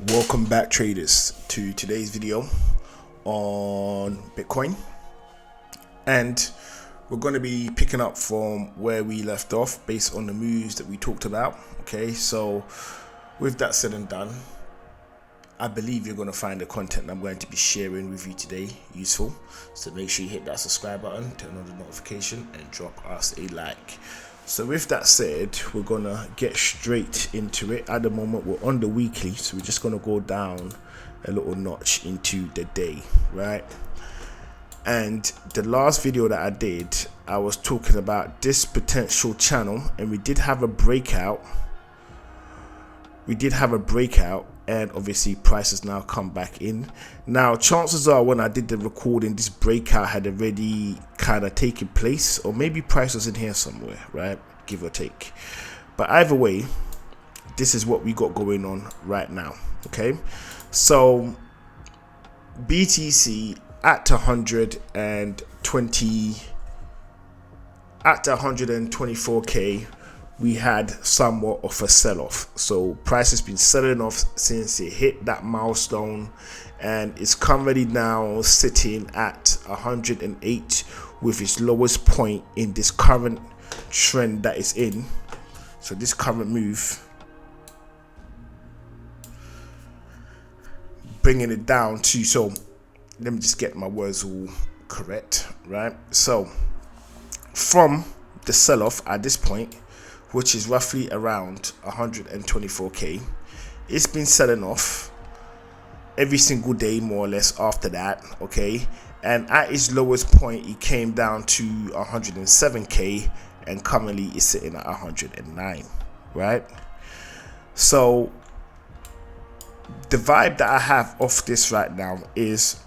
Welcome back, traders, to today's video on Bitcoin, and we're going to be picking up from where we left off based on the moves that we talked about. Okay, so with that said and done, I believe you're going to find the content I'm going to be sharing with you today useful, so make sure you hit that subscribe button, turn on the notification, and drop us a like. So with that said, we're gonna get straight into it. At the moment we're on the weekly, so we're just gonna go down a little notch into the day, right? And the last video that I did, I was talking about this potential channel, and we did have a breakout. And obviously price has now come back in. Now chances are when I did the recording, this breakout had already kind of taken place, or maybe price was in here somewhere, right, give or take. But either way, this is what we got going on right now. Okay, so BTC at 124k, we had somewhat of a sell-off. So price has been selling off since it hit that milestone, and it's currently now sitting at 108 with its lowest point in this current trend that it's in. So this current move, bringing it down to, so let me just get my words all correct, right? So from the sell-off at this point, which is roughly around 124k, it's been selling off every single day more or less after that. Okay, and at its lowest point it came down to 107k, and currently it's sitting at 109, right? So the vibe that I have off this right now is,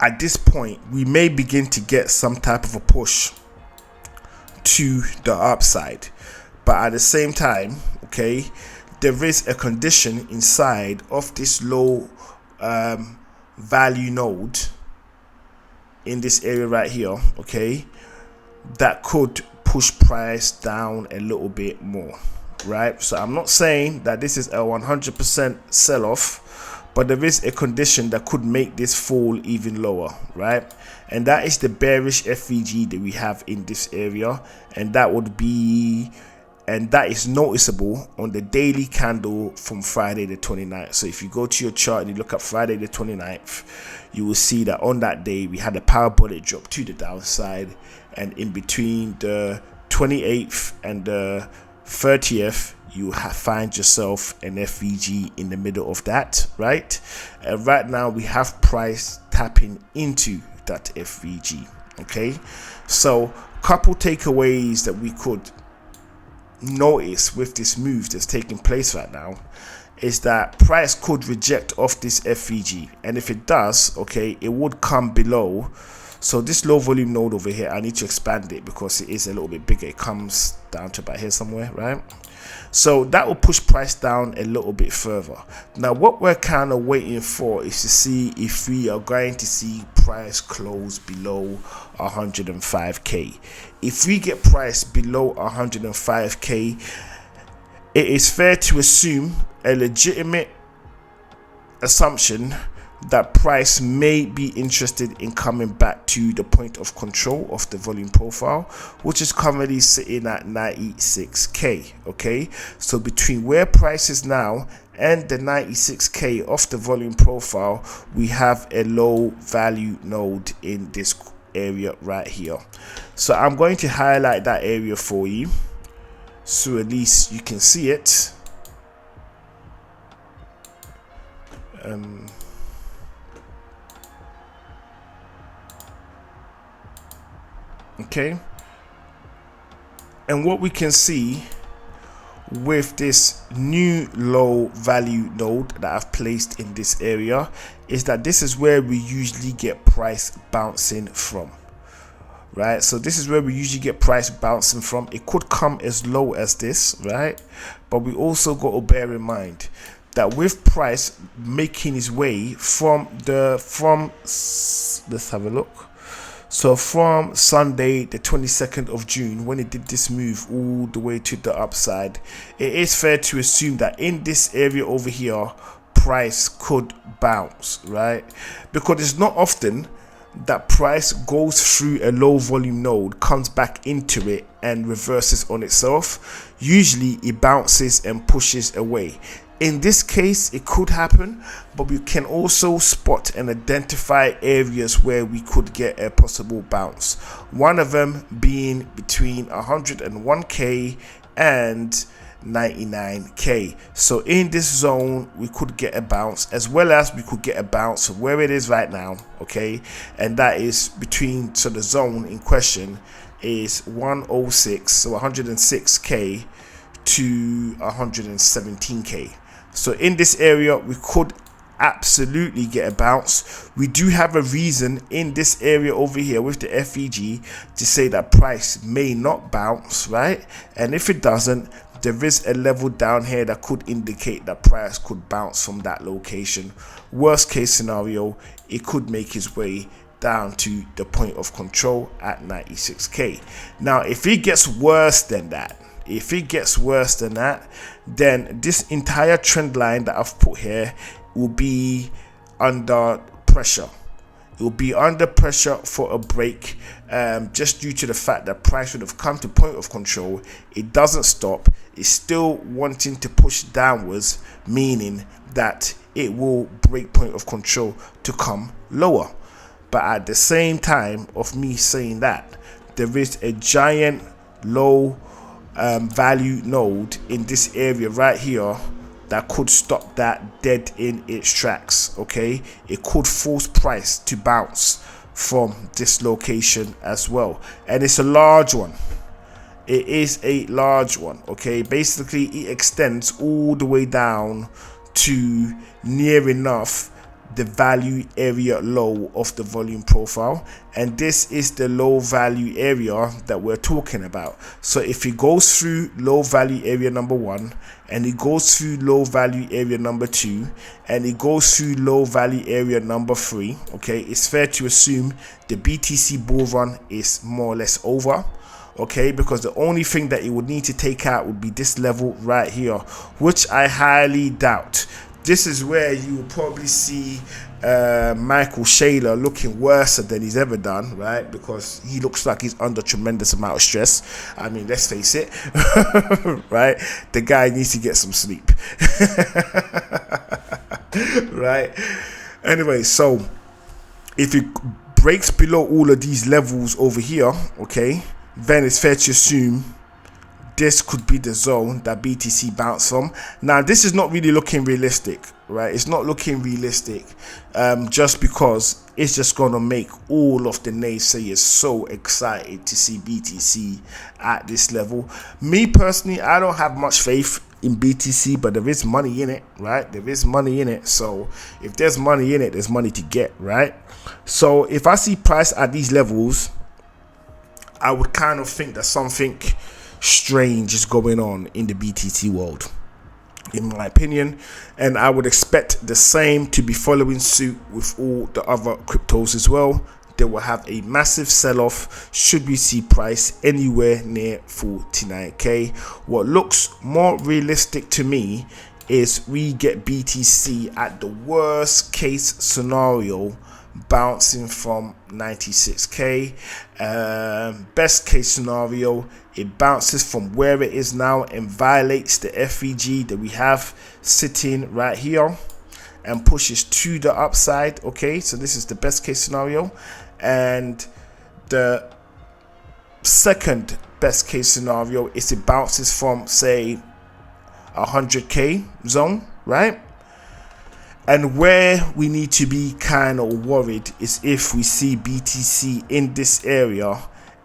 at this point we may begin to get some type of a push to the upside, but at the same time, okay, there is a condition inside of this low value node in this area right here, okay, that could push price down a little bit more, right? So I'm not saying that this is a 100% sell-off, but there is a condition that could make this fall even lower, right? And that is the bearish FVG that we have in this area, and that is noticeable on the daily candle from Friday the 29th. So if you go to your chart and you look at Friday the 29th, you will see that on that day we had a parabolic drop to the downside, and in between the 28th and the 30th you find yourself an FVG in the middle of that, right? And right now we have price tapping into that FVG. Okay, so couple takeaways that we could notice with this move that's taking place right now is that price could reject off this FVG, and if it does, okay, it would come below. So this low volume node over here, I need to expand it because it is a little bit bigger. It comes down to about here somewhere, right? So that will push price down a little bit further. Now what we're kind of waiting for is to see if we are going to see price close below 105k. If we get price below 105k, it is fair to assume, a legitimate assumption, that price may be interested in coming back to the point of control of the volume profile, which is currently sitting at 96k. Okay, so between where price is now and the 96k of the volume profile, we have a low value node in this area right here. So I'm going to highlight that area for you so at least you can see it. Okay, and what we can see with this new low value node that I've placed in this area is that this is where we usually get price bouncing from, right? So this is where we usually get price bouncing from. It could come as low as this, right? But we also got to bear in mind that with price making its way let's have a look. So from Sunday the 22nd of June, when it did this move all the way to the upside, it is fair to assume that in this area over here, price could bounce, right? Because it's not often that price goes through a low volume node, comes back into it and reverses on itself. Usually it bounces and pushes away. In this case, it could happen, but we can also spot and identify areas where we could get a possible bounce. One of them being between 101k and 99k. So in this zone we could get a bounce, as well as we could get a bounce of where it is right now, okay, and that is between, so the zone in question is 106, so 106k to 117k. So in this area we could absolutely get a bounce. We do have a reason in this area over here with the FEG to say that price may not bounce, right? And if it doesn't, there is a level down here that could indicate that price could bounce from that location. Worst case scenario, it could make its way down to the point of control at 96k. Now if it gets worse than that, then this entire trend line that I've put here will be under pressure. It will be under pressure for a break, just due to the fact that price would have come to point of control. It doesn't stop. It's still wanting to push downwards, meaning that it will break point of control to come lower. But at the same time of me saying that, there is a giant low value node in this area right here that could stop that dead in its tracks, okay? It could force price to bounce from this location as well, and it's a large one. It is a large one, okay? Basically it extends all the way down to near enough the value area low of the volume profile, and this is the low value area that we're talking about. So if it goes through low value area number 1, and it goes through low value area number 2, and it goes through low value area number 3, okay, it's fair to assume the BTC bull run is more or less over, okay, because the only thing that it would need to take out would be this level right here, which I highly doubt. This is where you will probably see Michael Shaler looking worse than he's ever done, right? Because he looks like he's under tremendous amount of stress. I mean, let's face it, right? The guy needs to get some sleep, right? Anyway, so if it breaks below all of these levels over here, okay, then it's fair to assume this could be the zone that BTC bounced from. Now this is not really looking realistic, right? It's not looking realistic, just because it's just gonna make all of the naysayers so excited to see BTC at this level. Me personally, I don't have much faith in BTC, but there is money in it, right? There is money in it. So if there's money in it, there's money to get, right? So if I see price at these levels, I would kind of think that something strange is going on in the BTC world, in my opinion, and I would expect the same to be following suit with all the other cryptos as well. They will have a massive sell-off should we see price anywhere near 49k. What looks more realistic to me is we get BTC at the worst case scenario bouncing from 96k. Best case scenario, it bounces from where it is now and violates the FEG that we have sitting right here and pushes to the upside, okay? So this is the best case scenario. And the second best case scenario is it bounces from, say, 100k zone, right? And where we need to be kind of worried is if we see BTC in this area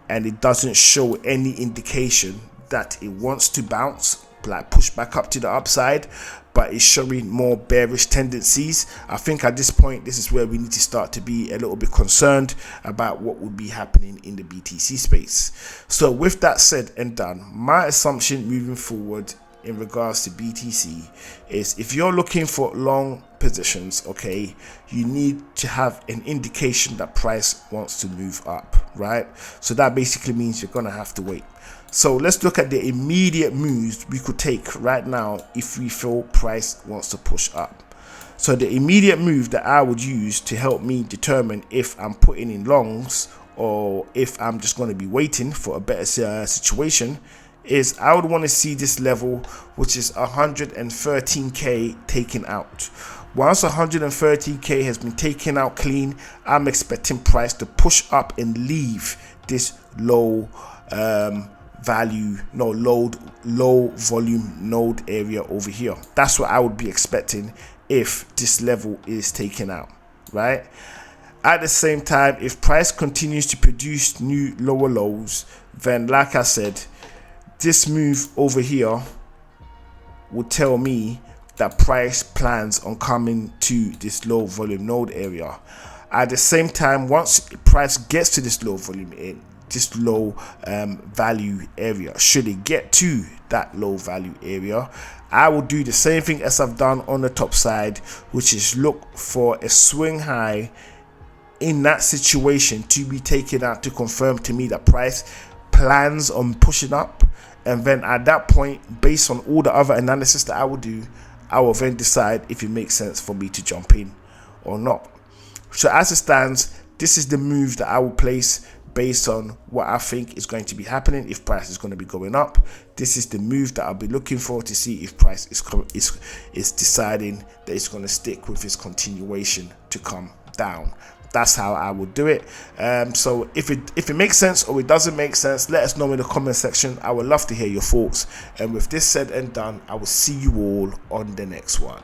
and it doesn't show any indication that it wants to bounce, like push back up to the upside, but it's showing more bearish tendencies. I think at this point, this is where we need to start to be a little bit concerned about what would be happening in the BTC space. So with that said and done, my assumption moving forward in regards to BTC is, if you're looking for long positions, okay, you need to have an indication that price wants to move up, right? So that basically means you're gonna have to wait. So let's look at the immediate moves we could take right now if we feel price wants to push up. So the immediate move that I would use to help me determine if I'm putting in longs or if I'm just going to be waiting for a better situation is, I would want to see this level, which is 113k taken out. Once 113k has been taken out clean, I'm expecting price to push up and leave this low low volume node area over here. That's what I would be expecting if this level is taken out, right? At the same time, if price continues to produce new lower lows, then like I said, this move over here would tell me that price plans on coming to this low volume node area. At the same time, once price gets to this low volume, this low value area, should it get to that low value area, I will do the same thing as I've done on the top side, which is look for a swing high in that situation to be taken out to confirm to me that price plans on pushing up. And then at that point, based on all the other analysis that I will do, I will then decide if it makes sense for me to jump in or not. So as it stands, this is the move that I will place based on what I think is going to be happening. If price is going to be going up, this is the move that I'll be looking for to see if price is deciding that it's going to stick with its continuation to come down. That's how I would do it. So if it makes sense or it doesn't make sense, let us know in the comment section. I would love to hear your thoughts. And with this said and done, I will see you all on the next one.